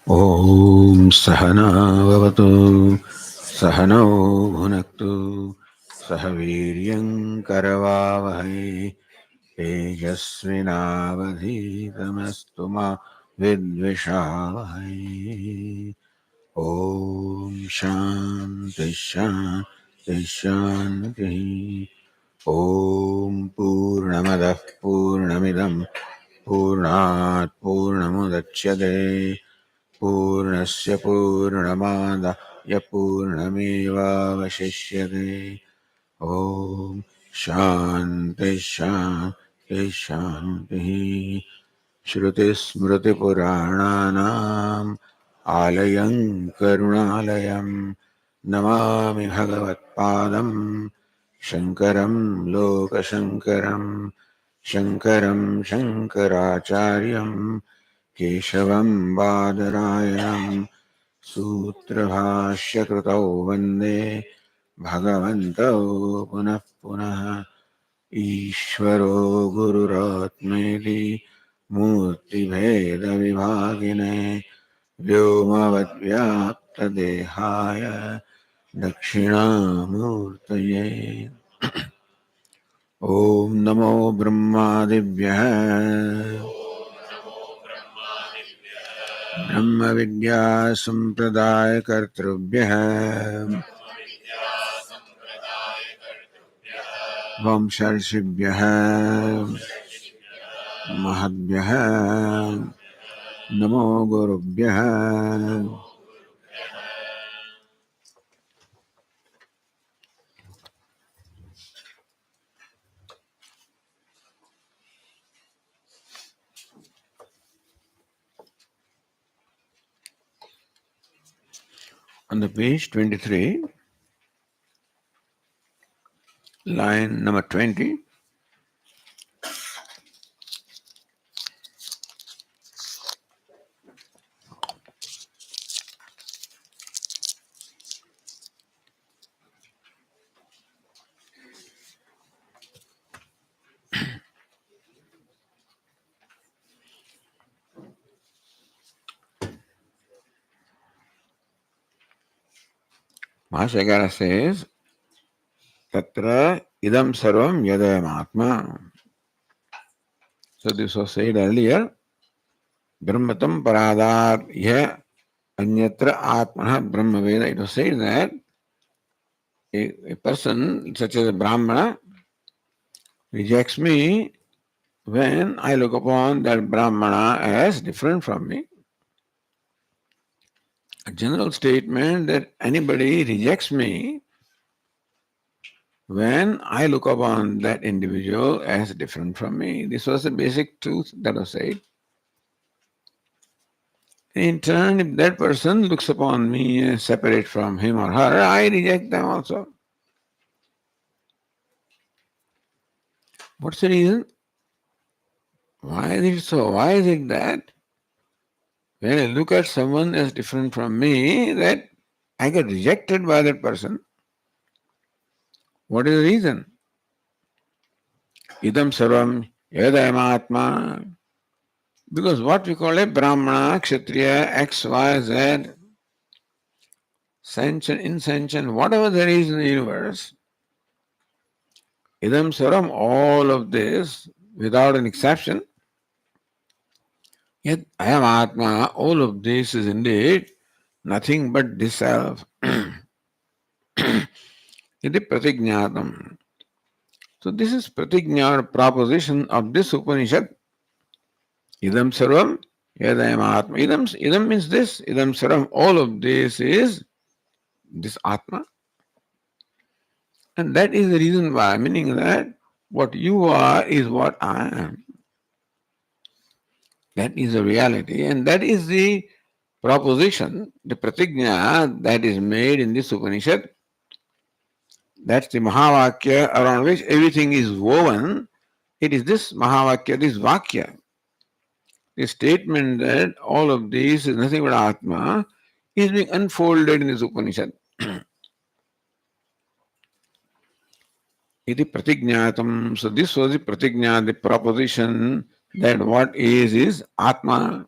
Om Sahana Vavatu Sahano Bhunaktu Sahaviryam Karavavahai Tejasvinavadhitamastu ma Vidvishavahai. Om Shanti Shanti Shanti. Om Purnamadah Purnamidam Purnat Purnamudachyate Purnasya Purnamada Purnamevavashishyate. Om Shanti Shanti Shanti. Shruti Smriti Purananam Alayam Karunalayam Namami Bhagavat Padam Shankaram Lokashankaram Shankaram Shankaracharyam Keshavam Badarayanam Sutrabhashyakrutau Vande Bhagavantau Punah Punah Ishvaro Gururatmedi Murtibheda Vibhagine Vyomavadvyapta Dehaya Dakshinamurtaye. Om Namo Brahmadibhyah Brahma Vidya Sampradaya Kartrubhyah Vamsharshibhyah Mahadvyah Namo Gurubhyah. On the page 23, line number 20, Mahashagara says, Tatra idam sarvam yadayam atma. So this was said earlier, Brahmatam paradar ya anyatra atmana brahma veda. It was said that a person such as a Brahmana rejects me when I look upon that Brahmana as different from me. A general statement that anybody rejects me when I look upon that individual as different from me. This was the basic truth that was said. In turn, if that person looks upon me as separate from him or her, I reject them also. What's the reason? Why is it so? Why is it that when I look at someone as different from me, that I get rejected by that person? What is the reason? Idam sarvam yadayamatma. Because what we call a Brahmana, Kshatriya, X, Y, Z, sentient, insentient, whatever there is in the universe, idam sarvam, all of this, without an exception, yet I am Atma, all of this is indeed nothing but this self. Iti pratignatam. So this is pratigna, proposition of this Upanishad. Idam sarvam yadayam atma. Idam means this. Idam sarvam, all of this is this Atma. And that is the reason why, meaning that what you are is what I am. That is the reality, and that is the proposition, the pratigna that is made in this Upanishad. That's the Mahavakya around which everything is woven. It is this Mahavakya, this Vakya, the statement that all of this is nothing but Atma, is being unfolded in this Upanishad. Iti pratignatam. So this was the pratigna, the proposition that what is Atma.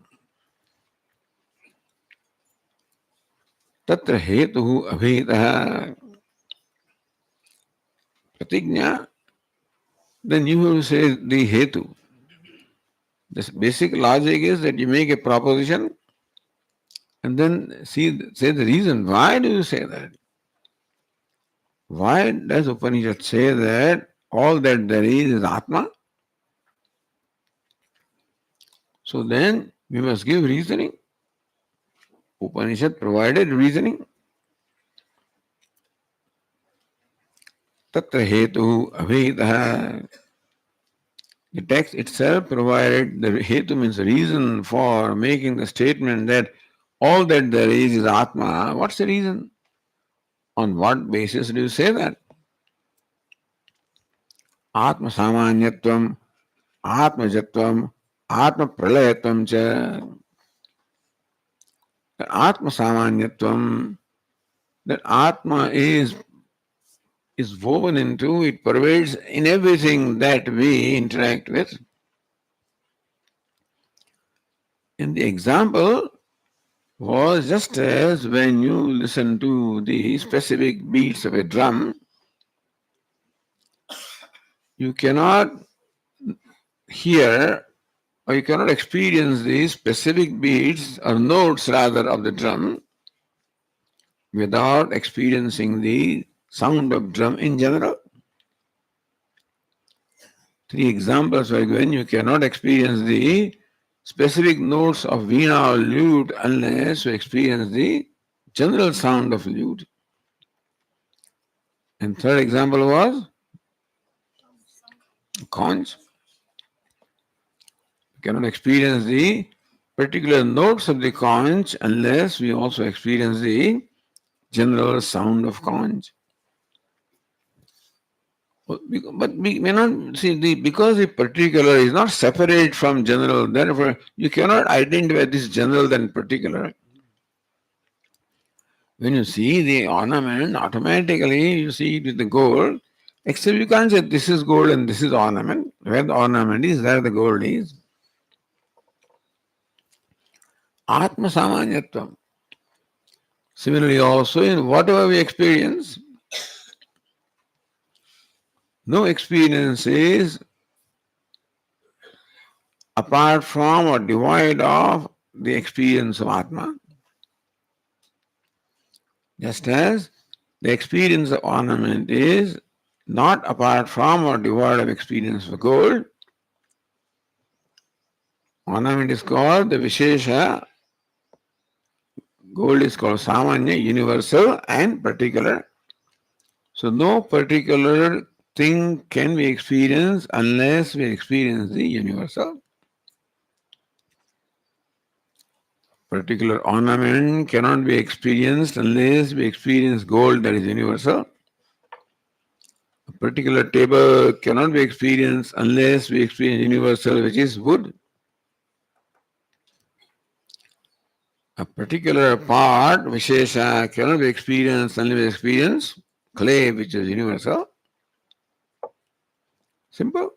Tatra hetu abhetaha pratigna. Then you will say the hetu. The basic logic is that you make a proposition and then say the reason. Why do you say that? Why does Upanishad say that all that there is Atma? So then we must give reasoning. Upanishad provided reasoning. Tatra hetu abhetaha. The text itself provided the hetu means reason for making the statement that all that there is Atma. What's the reason? On what basis do you say that? Atma samanyatvam, Atma jatvam, Atma pralayatvam cha. Atma samanyatvam, that Atma is woven into, it pervades in everything that we interact with. And the example was just as when you listen to the specific beats of a drum, you cannot hear or you cannot experience the specific beats or notes rather of the drum without experiencing the sound of drum in general. Three examples were given. You cannot experience the specific notes of veena or lute unless you experience the general sound of lute. And third example was conch. You cannot experience the particular notes of the conch unless we also experience the general sound of conch. But we may not see because the particular is not separate from general, therefore you cannot identify this general than particular. When you see the ornament, automatically you see it with the gold, except you can't say this is gold and this is ornament. Where the ornament is, there the gold is. Atma samanyatvam. Similarly also in whatever we experience, no experience is apart from or devoid of the experience of Atma. Just as the experience of ornament is not apart from or devoid of experience of gold, ornament is called the Vishesha, gold is called Samanya, universal and particular. So no particular thing can be experienced unless we experience the universal. Particular ornament cannot be experienced unless we experience gold that is universal. A particular table cannot be experienced unless we experience universal, which is wood. A particular part, Vishesha, cannot be experienced unless we experience clay, which is universal. Simple.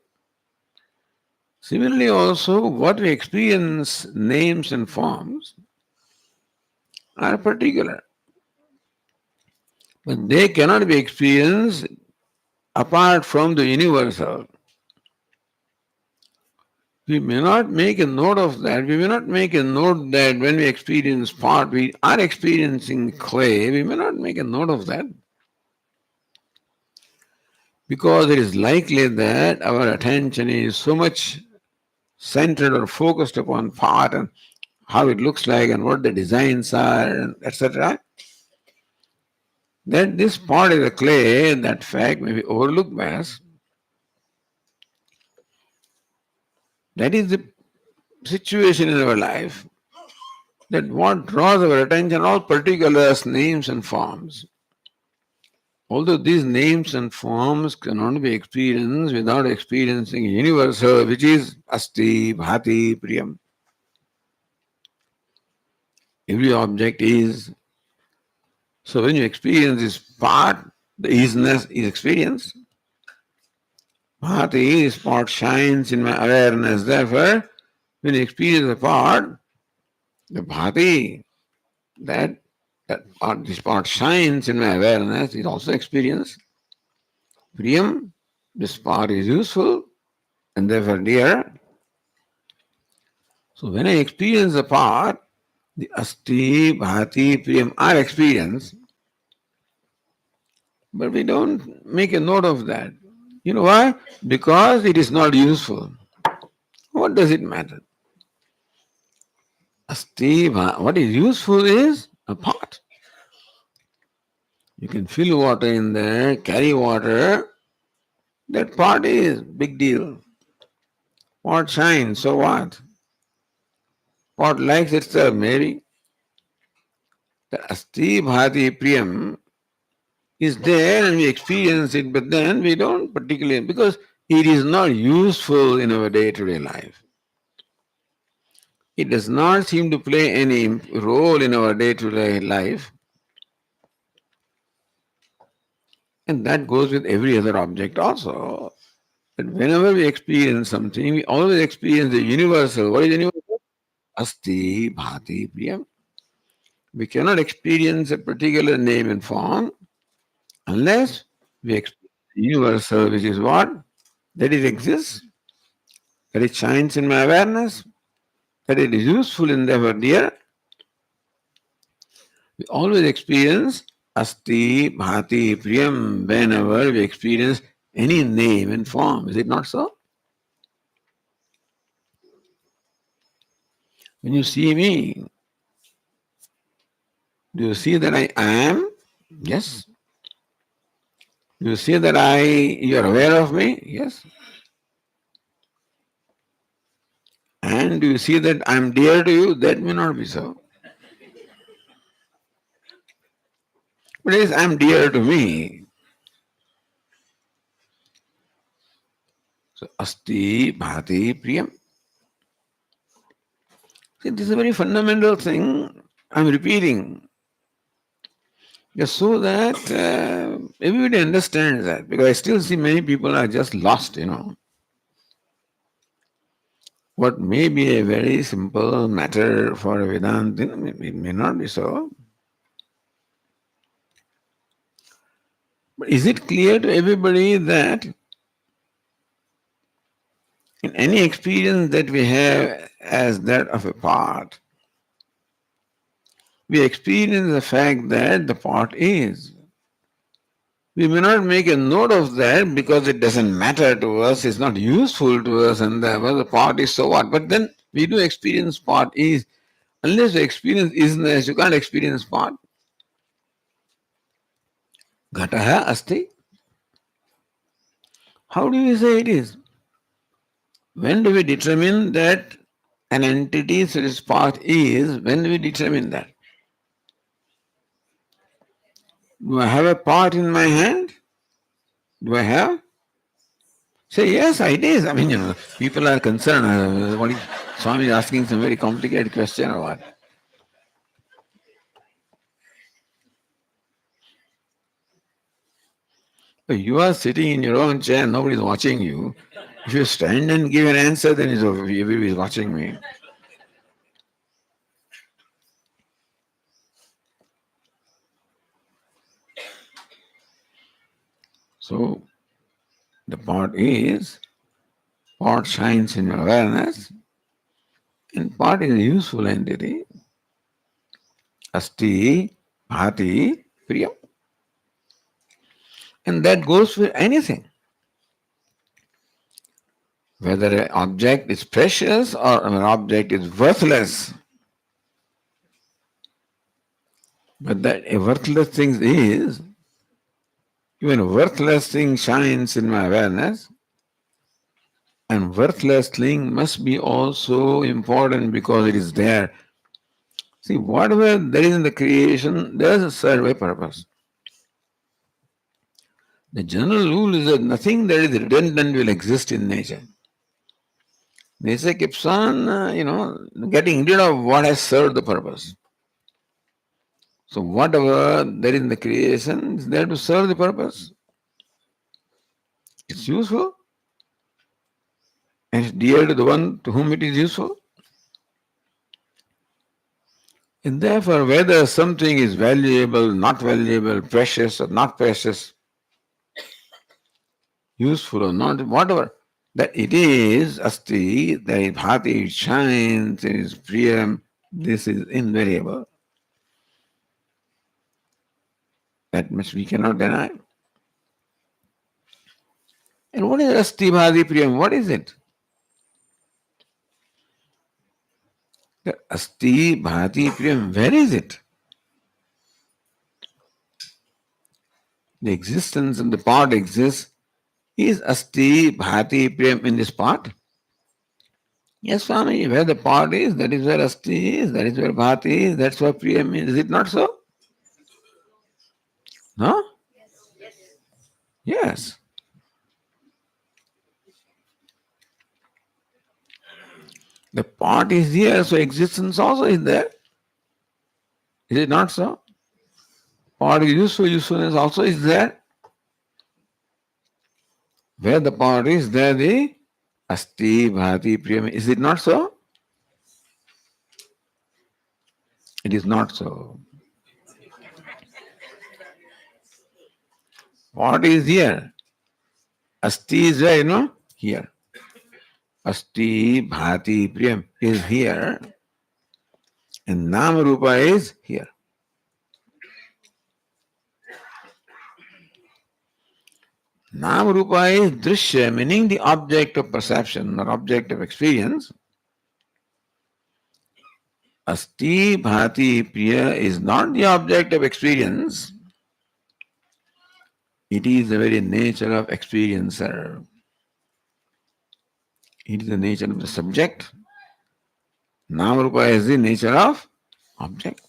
Similarly also, what we experience, names and forms, are particular. But they cannot be experienced apart from the universal. We may not make a note of that. We may not make a note that when we experience pot, we are experiencing clay. We may not make a note of that. Because it is likely that our attention is so much centered or focused upon pot and how it looks like and what the designs are, and etc., that this pot is a clay, that fact may be overlooked by us. That is the situation in our life, that what draws our attention, all particulars, names and forms. Although these names and forms cannot be experienced without experiencing universal, which is asti, bhati, priyam. Every object is. So when you experience this part, the isness is experienced. Bhati, this part shines in my awareness. Therefore, when you experience the part, the bhati, that This part shines in my awareness, is also experience. Priyam, this part is useful and therefore dear. So when I experience a part, the asti, bhati, priyam are experienced, but we don't make a note of that. You know why? Because it is not useful. What does it matter? Asti, what is useful is a pot. You can fill water in there, carry water. That pot is big deal. Pot shines, so what? Pot likes itself, maybe. The asti, bhati, priyam is there and we experience it, but then we don't particularly, because it is not useful in our day to day life. It does not seem to play any role in our day to day life, and that goes with every other object also. But whenever we experience something, we always experience the universal. What is universal? Asti, bhati, priyam. We cannot experience a particular name and form unless we experience the universal, which is what? That it exists, that it shines in my awareness, that it is useful in the dear. We always experience asti, bhati, priyam whenever we experience any name and form. Is it not so? When you see me, do you see that I am? Yes. Do you see that you are aware of me? Yes. And do you see that I am dear to you? That may not be so. But yes, I am dear to me. So, asti, bhati, priyam. See, this is a very fundamental thing I'm repeating. Just so that everybody understands that. Because I still see many people are just lost. What may be a very simple matter for a Vedanta, it may not be so. But is it clear to everybody that in any experience that we have as that of a part, we experience the fact that the part is. We may not make a note of that because it doesn't matter to us, it's not useful to us, and the part is so what. But then we do experience part is. Unless you experience isness, you can't experience part. Ghataha asti. How do we say it is? When do we determine that an entity such as part is? When do we determine that? Do I have a part in my hand? Do I have? Say yes, it is. I mean, people are concerned. What is Swami is asking some very complicated question or what? But you are sitting in your own chair, nobody is watching you. If you stand and give an answer, then everybody is watching me. So the part shines in your awareness, and part is a useful entity. Asti, bhati, priyam. And that goes for anything. Whether an object is precious or an object is worthless. But that a worthless thing is, even a worthless thing shines in my awareness, and worthless thing must be also important because it is there. See, whatever there is in the creation, there is a serve a purpose. The general rule is that nothing that is redundant will exist in nature. Nature keeps on, getting rid of what has served the purpose. So whatever there is in the creation is there to serve the purpose. It's useful and it's dear to the one to whom it is useful. And therefore, whether something is valuable, not valuable, precious or not precious, useful or not, whatever, that it is asti, that is bhati, it shines, it is priyam, this is invariable. That much we cannot deny. And what is asti, bhati, priyam? What is it? The asti, bhati, priyam, where is it? The existence of the pot exists. Is asti, bhati, priyam in this pot? Yes, Swami, where the pot is, that is where asti is, that is where bhati is, that's where priyam is. Is it not so? No? Yes. The pot is here, so existence also is there. Is it not so? Pot is useful, usefulness also is there. Where the pot is, there the asti, bhati, priyam. Is it not so? It is not so. Pot is here. Asti is where, here. Asti, bhati, priyam is here. And Nama Rupa is here. Nama Rupa is drishya, meaning the object of perception or object of experience. Asti, bhati, priya is not the object of experience. It is the very nature of experiencer. It is the nature of the subject. Nama Rupa is the nature of object.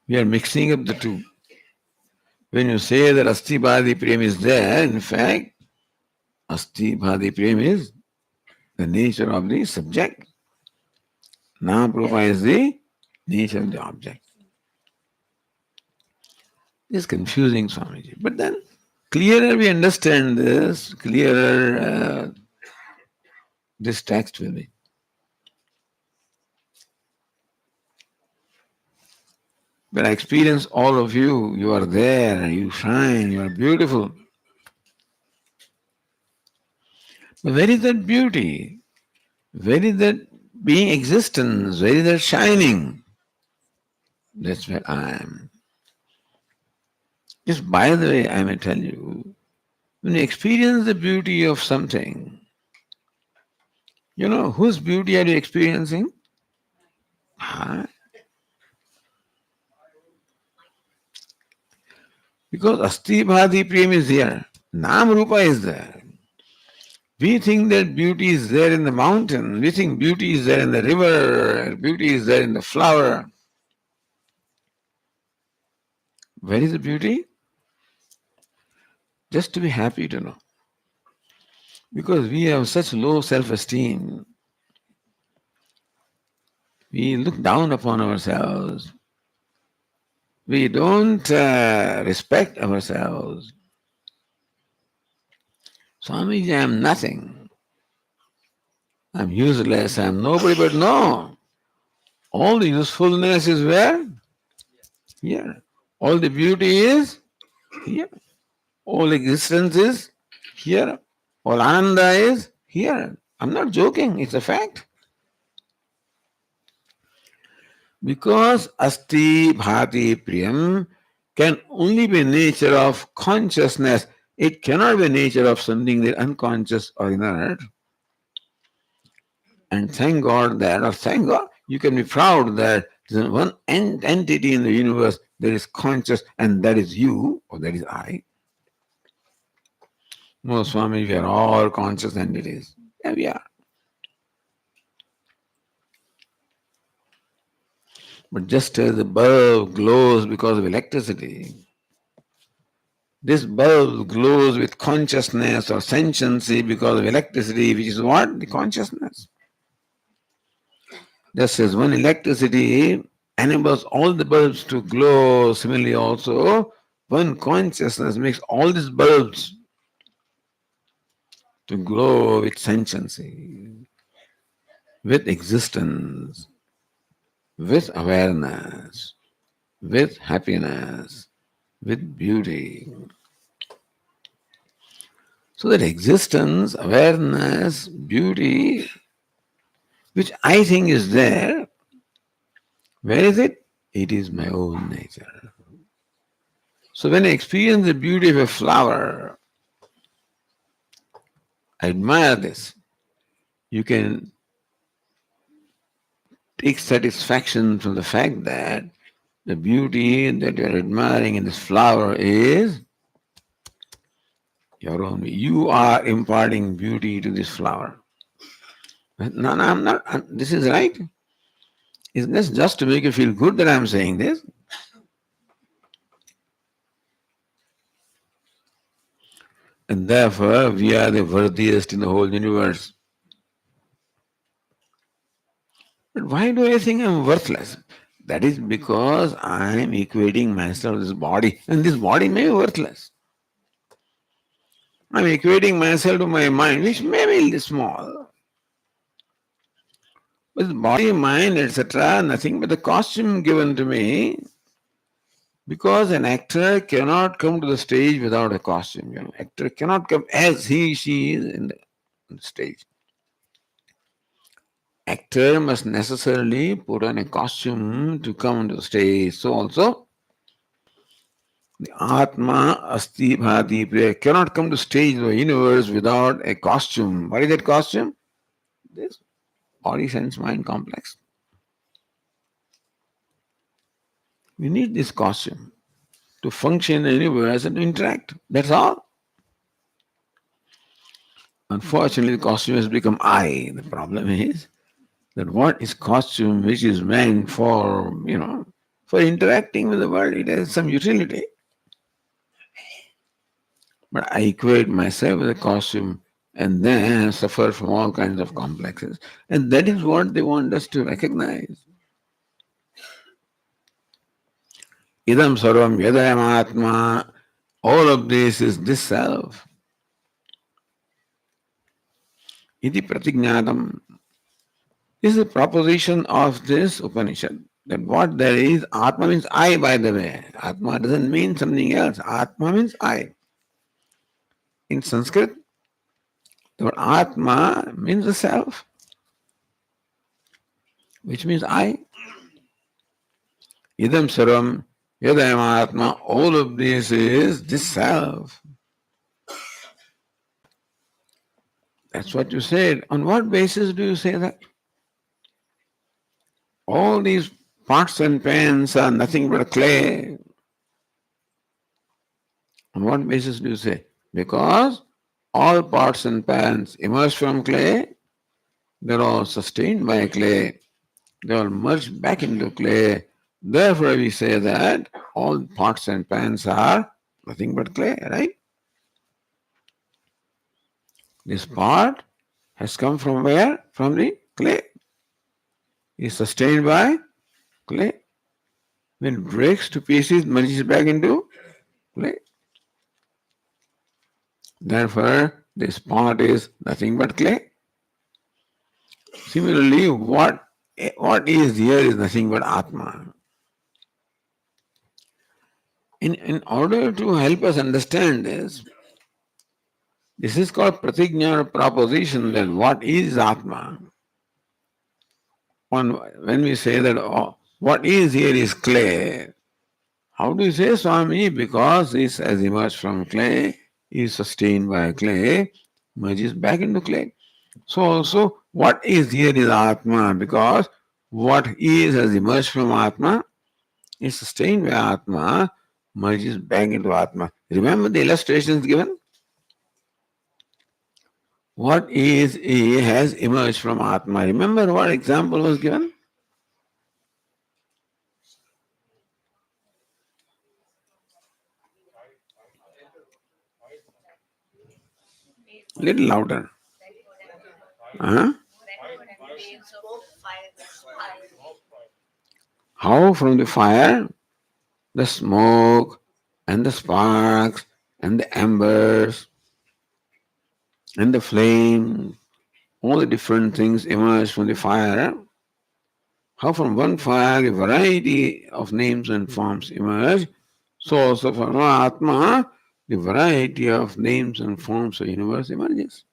We are mixing up the two. When you say that Asti Bhadi Prem is there, in fact, Asti Bhadi Prem is the nature of the subject. Nama Rupa is the nature of the object. It's confusing, Swamiji. But then, clearer we understand this, clearer this text will be. When I experience all of you, you are there, you shine, you are beautiful. But where is that beauty? Where is that being existence? Where is that shining? That's where I am. Just by the way, I may tell you, when you experience the beauty of something, whose beauty are you experiencing? Huh? Because Asti Bhadi Prem is here. Nam Rupa is there. We think that beauty is there in the mountain. We think beauty is there in the river. Beauty is there in the flower. Where is the beauty? Just to be happy to know. Because we have such low self-esteem. We look down upon ourselves. We don't respect ourselves. Swamiji, I am nothing. I am useless. I am nobody. But no. All the usefulness is where? Here. All the beauty is here. All existence is here. All ananda is here. I'm not joking. It's a fact. Because asti bhati priyam can only be nature of consciousness. It cannot be nature of something that unconscious or inert. And thank God that, or thank God, you can be proud that there's one entity in the universe that is conscious, and that is you, or that is I. No, Swami, we are all conscious entities. Yeah, we are. But just as the bulb glows because of electricity, this bulb glows with consciousness or sentiency because of electricity, which is what? The consciousness. Just as one electricity enables all the bulbs to glow, similarly also, one consciousness makes all these bulbs to glow with sentiency. with existence, with awareness, with happiness, with beauty. So that existence, awareness, beauty, which I think is there, where is it? It is my own nature. So when I experience the beauty of a flower, I admire this. You can take satisfaction from the fact that the beauty that you're admiring in this flower is your own. You are imparting beauty to this flower. No, no, I'm not. This is right. Isn't this just to make you feel good that I'm saying this? And therefore, we are the worthiest in the whole universe. But why do I think I'm worthless? That is because I'm equating myself with this body, and this body may be worthless. I'm equating myself to my mind, which may be small. But body, mind, etc., nothing but the costume given to me, because an actor cannot come to the stage without a costume. Actor cannot come as he, she is on the stage. Actor must necessarily put on a costume to come onto the stage. So also, the Atma Asti Bhati Priya cannot come to stage of the universe without a costume. What is that costume? This body, sense, mind complex. We need this costume to function in the universe and to interact. That's all. Unfortunately, the costume has become I. The problem is that what is costume which is meant for, for interacting with the world, it has some utility. But I equate myself with a costume and then suffer from all kinds of complexes. And that is what they want us to recognize. Idam sarvam yadayam atma. All of this is this self. Iti pratignatam. This is the proposition of this Upanishad. That what there is, Atma means I, by the way. Atma doesn't mean something else. Atma means I. In Sanskrit, the word Atma means the self, which means I. Idam sarvam yadayam atma. All of this is this self. That's what you said. On what basis do you say that? All these pots and pans are nothing but clay. On what basis do you say? Because all pots and pans emerge from clay, they're all sustained by clay, they all merge back into clay. Therefore, we say that all pots and pans are nothing but clay, right? This pot has come from where? From the clay. Is sustained by clay. When it breaks to pieces, merges back into clay. Therefore, this pot is nothing but clay. Similarly, what is here is nothing but Atma. In order to help us understand this is called pratigna or proposition that what is Atma. When we say that what is here is clay, how do you say Swami? Because this has emerged from clay, is sustained by clay, merges back into clay. So also what is here is Atma, because what is has emerged from Atma, is sustained by Atma, merges back into Atma. Remember the illustrations given? What is A has emerged from Atma. Remember what example was given? Little louder. Huh? How from the fire, the smoke and the sparks and the embers and the flame all the different things emerge from the fire, how from one fire a variety of names and forms emerge, so also from Atma the variety of names and forms of universe emerges.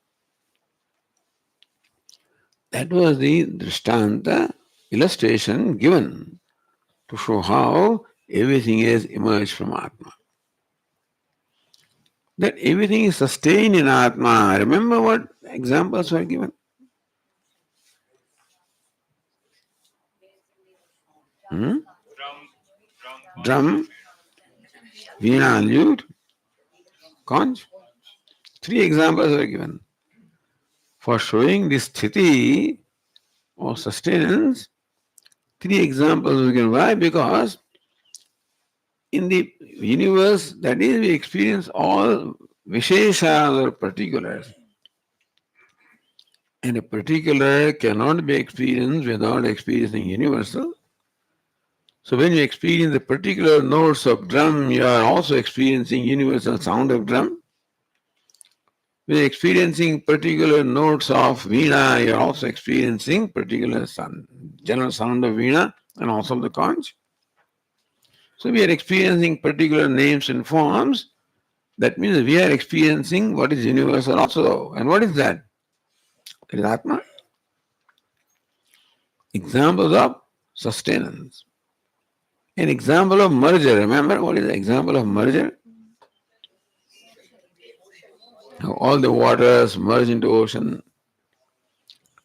That was the Drishtanta illustration given to show how everything is emerged from Atma. That everything is sustained in Atma. Remember what examples were given? Hmm? Drum, veena, lute, conch. Three examples were given. For showing this sthiti or sustenance, three examples were given. Why? Because in the universe, that is, we experience all visheshas or particulars. And a particular cannot be experienced without experiencing universal. So when you experience the particular notes of drum, you are also experiencing universal sound of drum. When experiencing particular notes of veena, you are also experiencing particular sound, general sound of veena and also the conch. So we are experiencing particular names and forms. That means we are experiencing what is universal also. And what is that? That is Atma. Examples of sustenance. An example of merger. Remember what is the example of merger? How all the waters merge into ocean.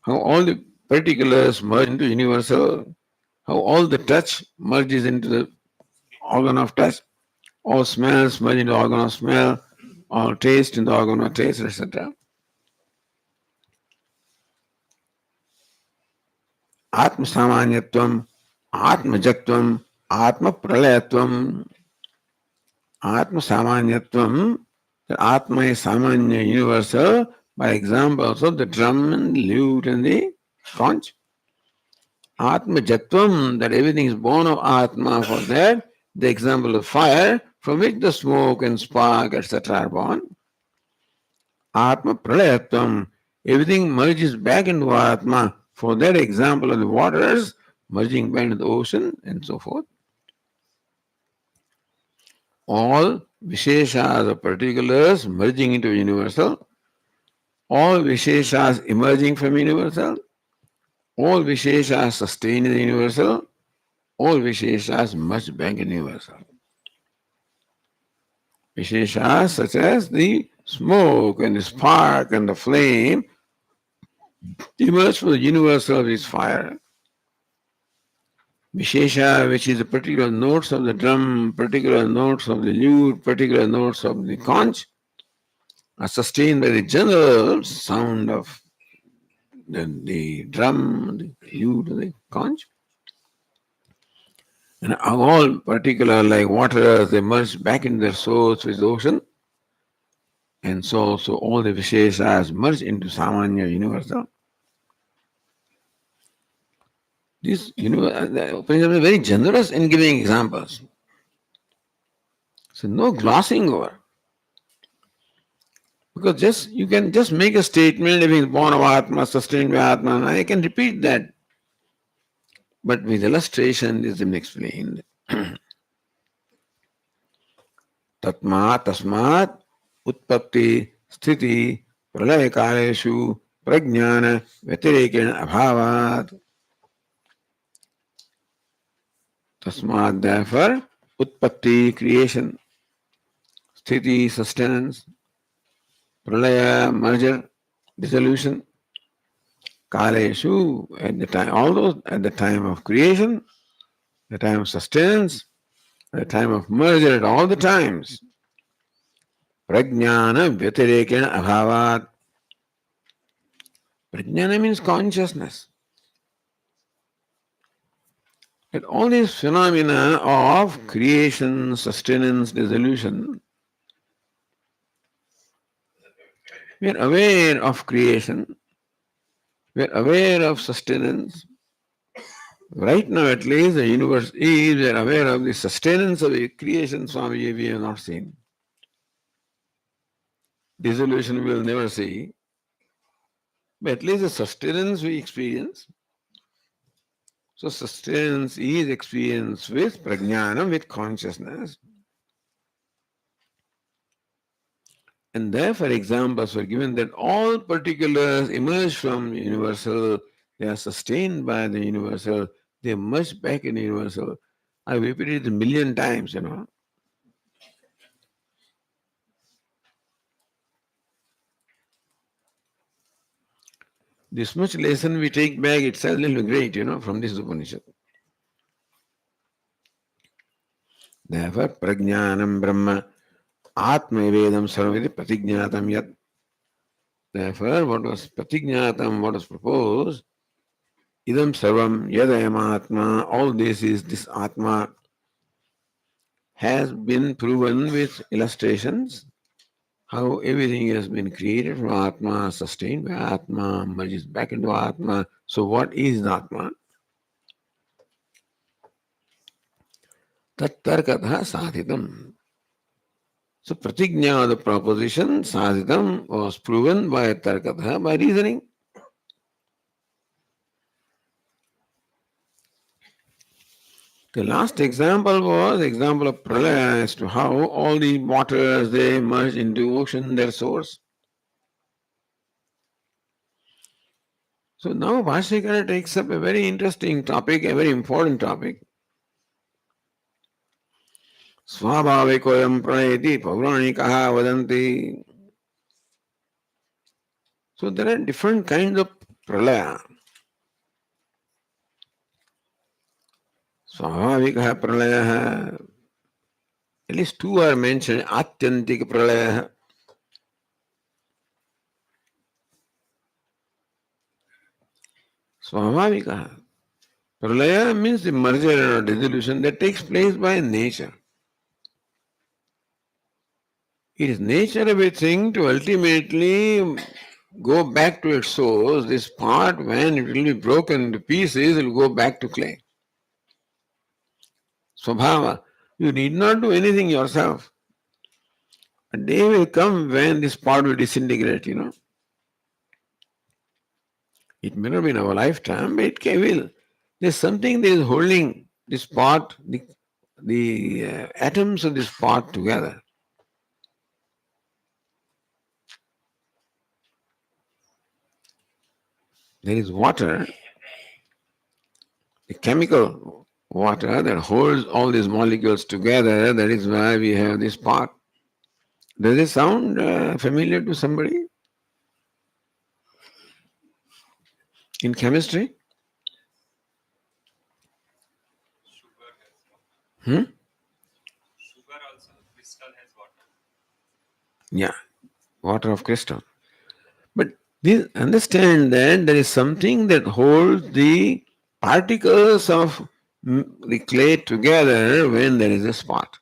How all the particulars merge into universal. How all the touch merges into the organ of touch. All smells merge into organ of smell. All taste into organ of taste, etc. Atma samanyatvam, atmajatvam, atma pralayatvam. Atma samanyatvam, the Atma is samanya, universal, by examples of the drum and lute and the conch. Atma jatvam, that everything is born of Atma, for that, the example of fire, from which the smoke and spark, etc. are born. Atma pralayatvam, everything merges back into Atma, for that example of the waters, merging back into the ocean, and so forth. All visheshas or particulars merging into universal, all visheshas emerging from universal, all visheshas sustained in the universal, all visheshas merge back in universal. Visheshas such as the smoke and the spark and the flame emerge from the universal of this fire. Vishesha, which is the particular notes of the drum, particular notes of the lute, particular notes of the conch, are sustained by the general sound of the drum, the lute, the conch. And all particular, like water, they merge back in their source with the ocean. And so all the Visheshas merge into Samanya universal. This the Upanishad is very generous in giving examples. So no glossing over. Because you can just make a statement, if it's born of Atma, sustained by Atma, and I can repeat that. But with illustration, this is explained. Tatma tasmat utpatti sthiti pralaya kaleshu prajnana vyatirekena abhavat. Tasmat, therefore, utpatti, creation, sthiti, sustenance, pralaya, merger, dissolution, kaleshu, at the time, all those at the time of creation, the time of sustenance, the time of merger, at all the times. Prajnana vyatirekena abhavat. Prajnana means consciousness. That all these phenomena of creation, sustenance, dissolution, we are aware of creation, we are aware of sustenance. Right now, at least, the universe is, we are aware of the sustenance of the creation, Swami, we have not seen. Dissolution we will never see. But at least the sustenance we experience. So sustenance is experienced with prajnanam, with consciousness. And therefore examples were given that all particulars emerge from universal, they are sustained by the universal, they merge back in the universal. I've repeated it a million times, This much lesson we take back itself will be great, from this Upanishad. Therefore, prajnanam brahma atma vedam sarvati pratignatam yat. Therefore, what was pratignatam, what was proposed, idam sarvam yadayam atma, all this is this atma, has been proven with illustrations, how everything has been created from atma, sustained by atma, merges back into atma. So what is the atma? Tat tarkatha sadhitam. So pratigna, the proposition, sadhitam, was proven by tarkatha, by reasoning. The last example was example of pralaya, as to how all the waters, they merge into ocean, their source. So now Bhashyakara takes up a very interesting topic, a very important topic. Swabhavikoyam prayati paurāṇikaha vadanti. So there are different kinds of pralaya. Swabhavikaha pralaya, at least two are mentioned, atyantika pralaya. Swabhavikaha. Pralaya means the merger or dissolution that takes place by nature. It is nature of a thing to ultimately go back to its source. This part, when it will be broken into pieces, it will go back to clay. Swabhava. You need not do anything yourself. A day will come when this part will disintegrate. It may not be in our lifetime, but it will. There's something that is holding this part, the atoms of this part together. There is water, the chemical water that holds all these molecules together. That is why we have this part. Does it sound familiar to somebody? In chemistry? Hmm? Sugar also, crystal has water. Yeah, water of crystal. But please understand that there is something that holds the particles of the clay together when there is a spot.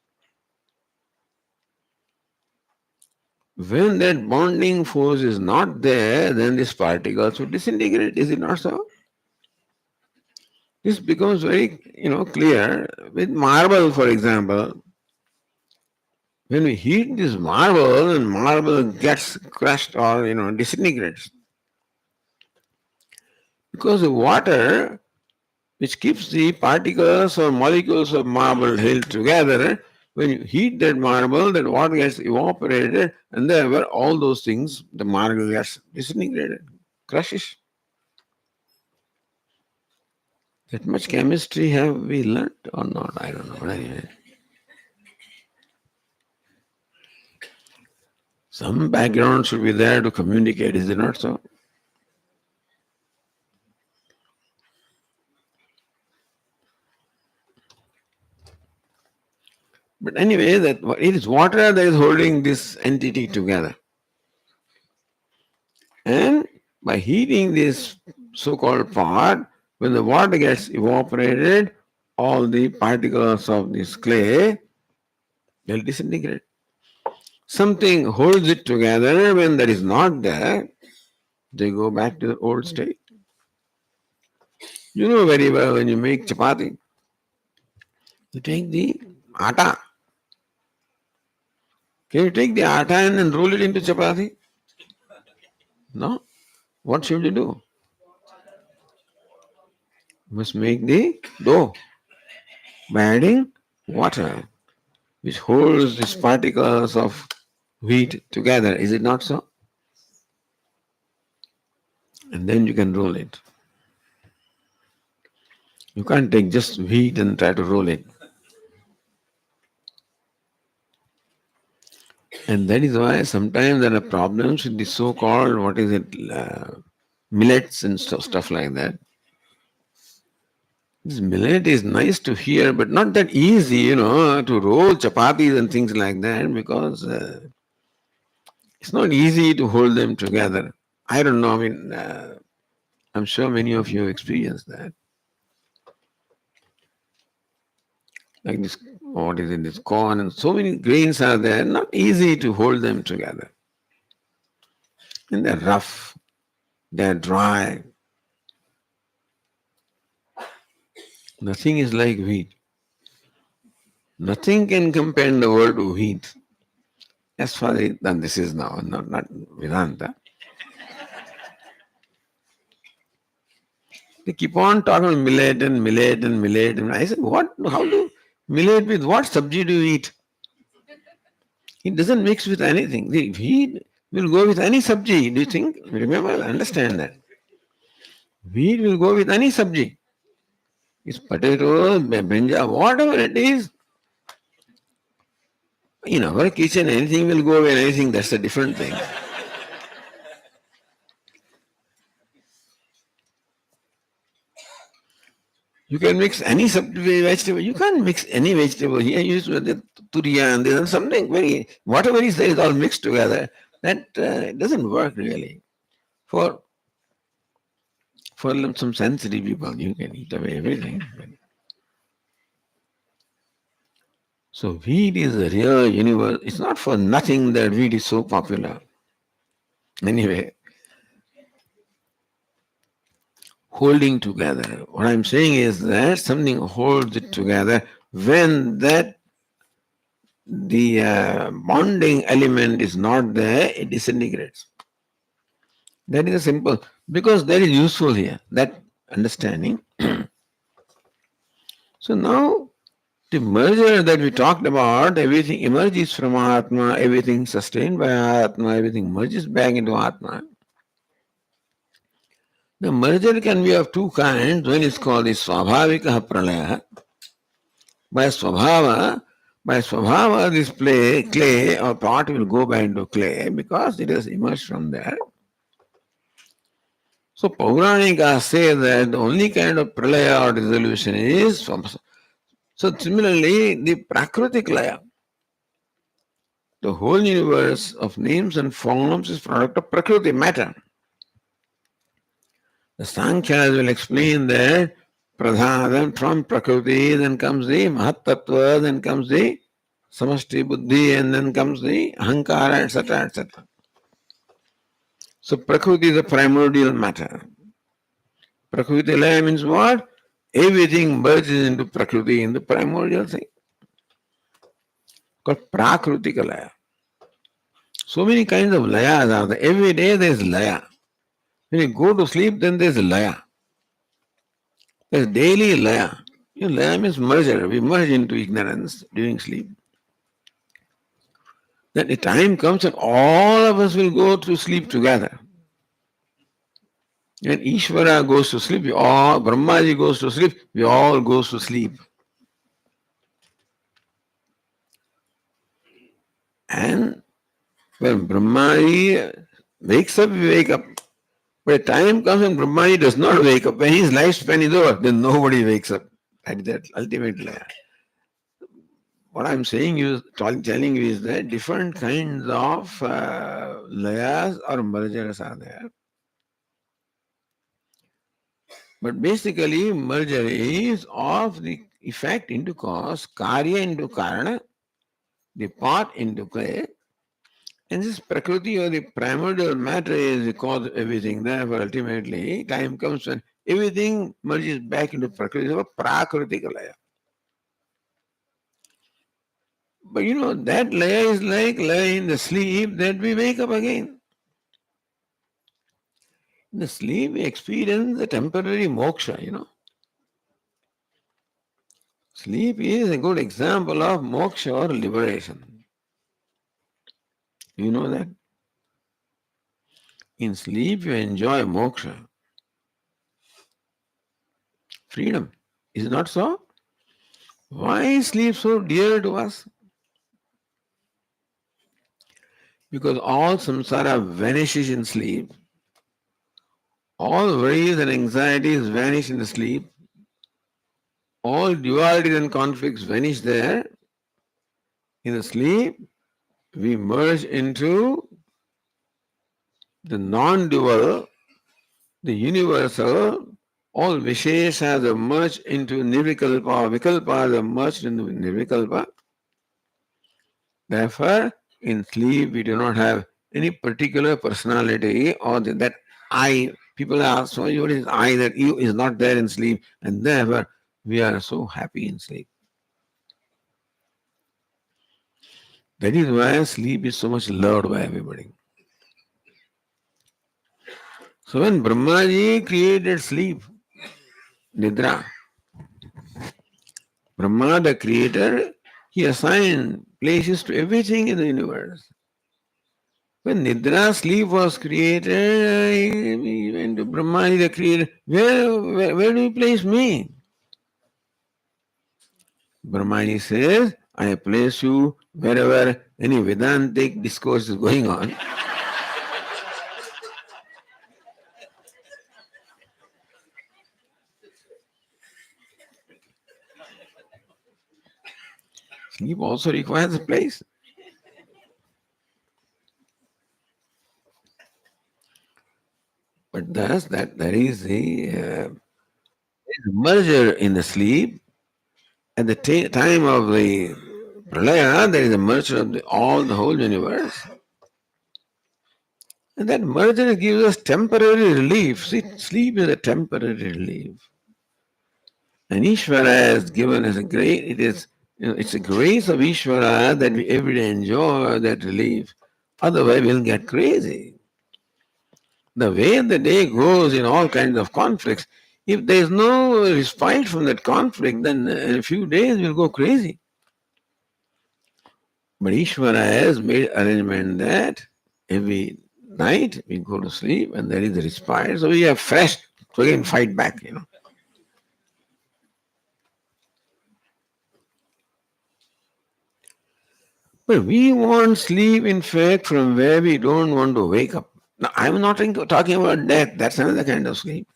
When that bonding force is not there, then these particles will disintegrate. Is it not so? This becomes very, clear with marble, for example. When we heat this marble, and marble gets crushed or disintegrates, because the water which keeps the particles or molecules of marble held together, when you heat that marble, that water gets evaporated, and therefore all those things, the marble gets disintegrated, crushes. That much chemistry have we learnt or not? I don't know. But anyway, some background should be there to communicate, is it not so? But anyway, that it is water that is holding this entity together. And by heating this so-called part, when the water gets evaporated, all the particles of this clay will disintegrate. Something holds it together. When that is not there, they go back to the old state. You know very well, when you make chapati, you take the atta. Can you take the atta and then roll it into chapati? No. What should you do? You must make the dough by adding water, which holds these particles of wheat together. Is it not so? And then you can roll it. You can't take just wheat and try to roll it. And that is why sometimes there are problems with the so-called, what is it, millets and stuff like that. This millet is nice to hear, but not that easy, to roll chapatis and things like that because it's not easy to hold them together. I don't know, I'm sure many of you experienced that. Like this, what is it, this corn and so many grains are there, not easy to hold them together. And they're rough, they're dry. Nothing is like wheat. Nothing can compare in the world to wheat. As far as, and this is now, not Vedanta. They keep on talking millet and millet and millet. And I said, what? How do millet with what subject do you eat? It doesn't mix with anything. The wheat will go with any subject. Do you think? Remember, understand that. Wheat will go with any subject. It's potato, brinjal, whatever it is. In our kitchen, anything will go with anything. That's a different thing. You can mix any vegetable. You can't mix any vegetable. Here you use the turiya and there's something very, whatever is there is all mixed together. That it doesn't work really. For some sensitive people, you can eat away everything. So wheat is a real universe. It's not for nothing that wheat is so popular. Anyway, holding together. What I'm saying is that something holds it together when that the bonding element is not there, it disintegrates. That is a simple, because that is useful here, that understanding. So now the merger that we talked about, everything emerges from Atma, everything sustained by Atma, everything merges back into Atma. The merger can be of two kinds. One is called the Swabhavika Pralaya. By Swabhava, this clay or pot will go back into clay because it has emerged from there. So Pauranika say that the only kind of pralaya or dissolution is so similarly the Prakritik laya. The whole universe of names and forms is product of Prakriti, matter. The Sankhyas will explain that Pradhanam from Prakriti, then comes the Mahattattva, then comes the Samashti Buddhi, and then comes the Ahankara, etc., etc. So Prakriti is the primordial matter. Prakriti laya means what? Everything merges into Prakriti, in the primordial thing. Called Prakritika laya. So many kinds of layas are there. Every day there is laya. When you go to sleep, then there is laya. There is daily laya. Laya means merger. We merge into ignorance during sleep. Then the time comes and all of us will go to sleep together. When Ishvara goes to sleep, Brahmaji goes to sleep, we all go to sleep. And when Brahmaji wakes up, we wake up. But time comes when Brahmaji does not wake up. When his lifespan is over, then nobody wakes up. At that ultimate layer. What I'm saying is, telling you is that different kinds of layers or mergers are there. But basically, merger is of the effect into cause, karya into karana, the pot into clay, and this prakriti or the primordial matter is the cause of everything. Therefore, ultimately, time comes when everything merges back into prakriti, so prakritika laya. But that laya is like laya in the sleep that we wake up again. In the sleep, we experience the temporary moksha. Sleep is a good example of moksha or liberation. You know that? In sleep, you enjoy moksha, freedom. Is it not so? Why is sleep so dear to us? Because all samsara vanishes in sleep. All worries and anxieties vanish in the sleep. All dualities and conflicts vanish there. In the sleep, we merge into the non-dual, the universal. All visheshas are merged into nirvikalpa, vikalpas are merged into nirvikalpa. Therefore, in sleep, we do not have any particular personality or that I. People ask, so what is I, that you is not there in sleep, and therefore we are so happy in sleep. That is why sleep is so much loved by everybody. So when Brahmaji created sleep, Nidra, Brahma the creator, he assigned places to everything in the universe. When Nidra sleep was created, he went to Brahmaji the creator, where do you place me? Brahmaji says, I place you wherever any Vedantic discourse is going on. Sleep also requires a place. But thus that there is a merger in the sleep. At the time of the pralaya, there is a merger of the whole universe. And that merger gives us temporary relief. See, sleep is a temporary relief. And Ishvara has given us it's a grace of Ishvara that we every day enjoy that relief. Otherwise, we'll get crazy. The way the day goes in all kinds of conflicts, if there is no respite from that conflict, then in a few days we'll go crazy. But Ishvara has made arrangement that every night we go to sleep and there is a respite, so we are fresh to again fight back. But we want sleep, in fact, from where we don't want to wake up. Now, I'm not talking about death, that's another kind of sleep.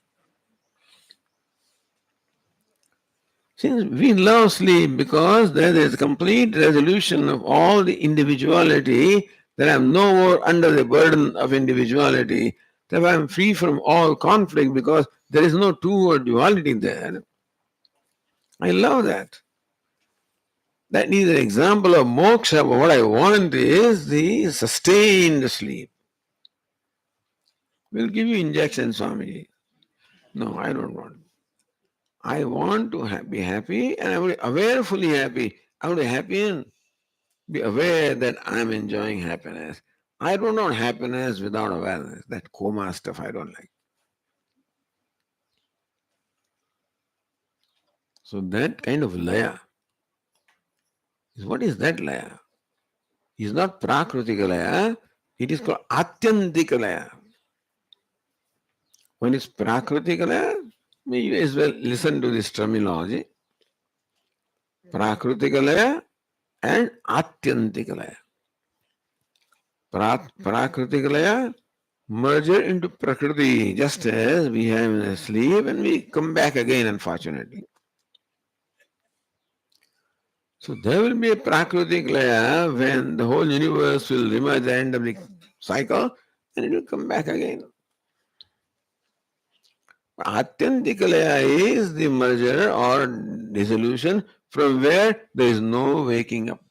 Since we love sleep because there is a complete resolution of all the individuality, that I'm no more under the burden of individuality, that I'm free from all conflict because there is no two or duality there. I love that. That is an example of moksha, but what I want is the sustained sleep. We'll give you injection, Swami. No, I don't want. I want to be happy and I will be awarefully happy. I will be happy and be aware that I'm enjoying happiness. I don't want happiness without awareness. That coma stuff I don't like. So that kind of laya what is that laya? It's not prakritika laya, it is called atyantika laya. When it's prakritika laya, you as well listen to this terminology. Prakritika laya and atyantika laya. Prakritika laya merger into prakriti, just as we have in a sleep and we come back again, unfortunately. So there will be a prakritik laya when the whole universe will emerge at the end of the cycle and it will come back again. Atyantika laya is the merger or dissolution from where there is no waking up.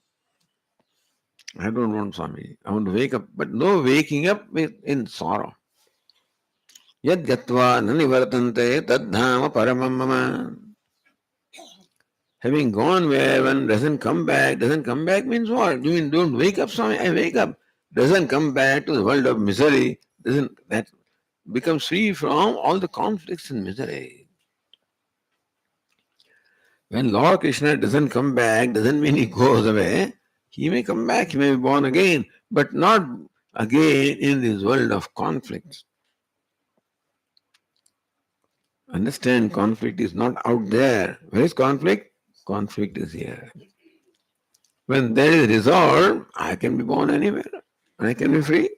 I don't want Swami. I want to wake up, but no waking up in sorrow. Yad gatva nanivartante tadhama paramam mama. Having gone where one doesn't come back means what? You mean don't wake up, Swami? I wake up. Doesn't come back to the world of misery. Doesn't that becomes free from all the conflicts and misery. When Lord Krishna doesn't come back, doesn't mean he goes away. He may come back, he may be born again, but not again in this world of conflicts. Understand, conflict is not out there. Where is conflict? Conflict is here. When there is resolve, I can be born anywhere. I can be free.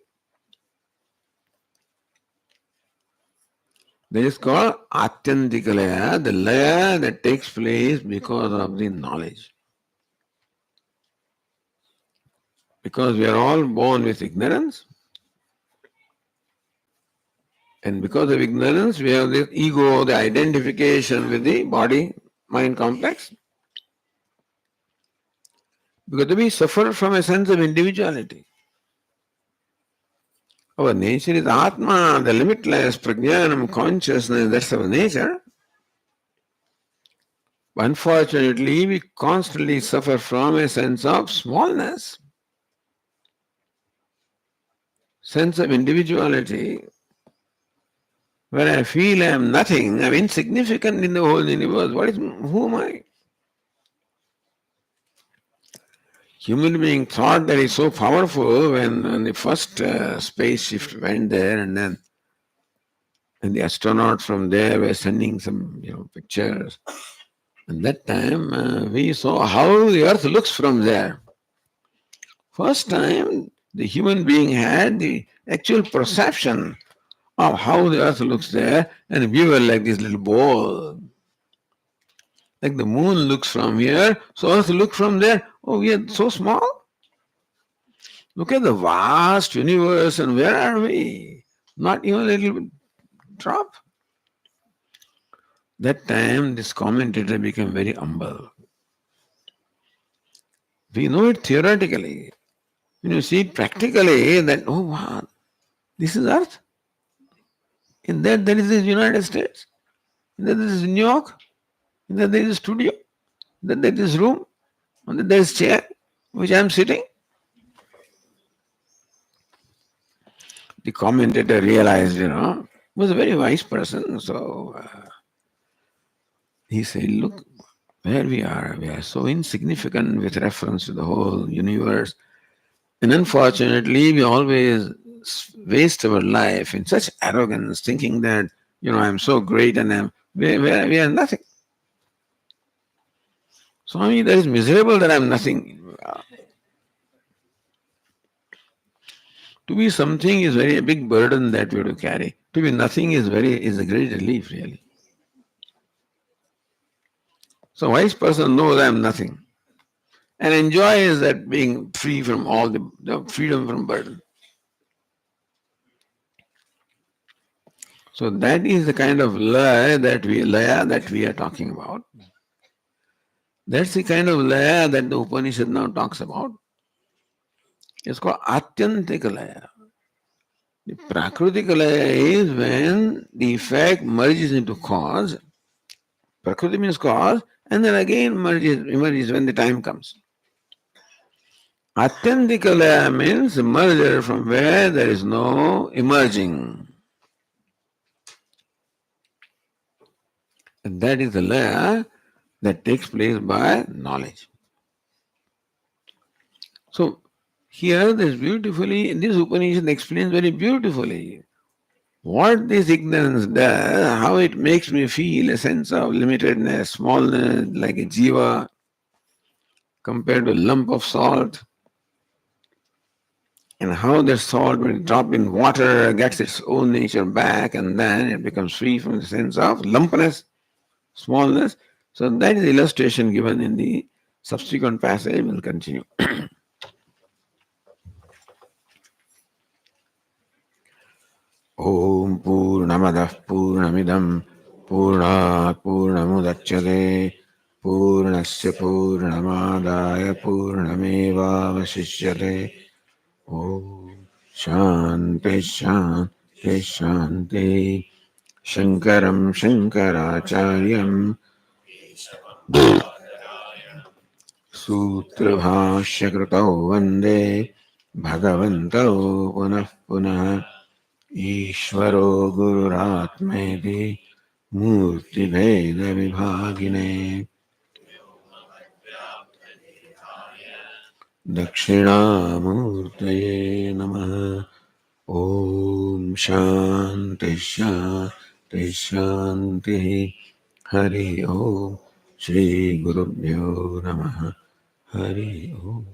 That is called Atyantika Laya, the laya that takes place because of the knowledge. Because we are all born with ignorance, and because of ignorance, we have the ego, the identification with the body mind complex. Because we suffer from a sense of individuality. Our nature is Atma, the limitless Prajnanam consciousness, that's our nature. Unfortunately, we constantly suffer from a sense of smallness, sense of individuality, where I feel I am nothing, I am insignificant in the whole universe. Who am I? Human being thought that is so powerful when the first spaceship went there, and the astronauts from there were sending some pictures. And that time we saw how the earth looks from there. First time the human being had the actual perception of how the earth looks there, and we were like this little ball. Like the moon looks from here, so earth looks from there. Oh, we are so small. Look at the vast universe, and where are we? Not even a little drop. That time this commentator became very humble. We know it theoretically. When you see it practically, that, oh wow, this is earth. In that there is the United States. In that there is New York. In that there is a studio. In that there is room. And that there is chair which I am sitting. The commentator realized, was a very wise person. So he said, look, where we are so insignificant with reference to the whole universe. And unfortunately, we always waste our life in such arrogance, thinking that, I'm so great and we are nothing. Swami, that is miserable that I'm nothing. To be something is very a big burden that we have to carry. To be nothing is a great relief, really. So wise person knows I am nothing and enjoys that being free from all the freedom from burden. So that is the kind of laya that we are talking about. That's the kind of laya that the Upanishad now talks about. It's called Atyantika laya. The Prakritika laya is when the effect merges into cause. Prakriti means cause, and then again emerges when the time comes. Atyantika laya means merger from where there is no emerging. And that is the laya that takes place by knowledge. So here this Upanishad explains very beautifully what this ignorance does, how it makes me feel a sense of limitedness, smallness, like a jiva compared to a lump of salt, and how the salt, when dropped in water, gets its own nature back, and then it becomes free from the sense of lumpness, smallness. So that is the illustration given in the subsequent passage. We'll continue. Om Purnamadah Purnamidam Purnat Purnamudachyate Purnasya Purnamadaya Purnameva Vasishyate Om Shanti Shanti Shanti Shankaram Shankaracharyam Sutrabhashya Kritau Vande Bhagavantau Punah Punah ईश्वरो गुरुरात्मेति मूर्तिभेदविभागिने दक्षिणामूर्तये नमः। ॐ शान्ति शान्ति शान्तिः। हरि ओम्। श्रीगुरुभ्यो नमः। हरि ओम्।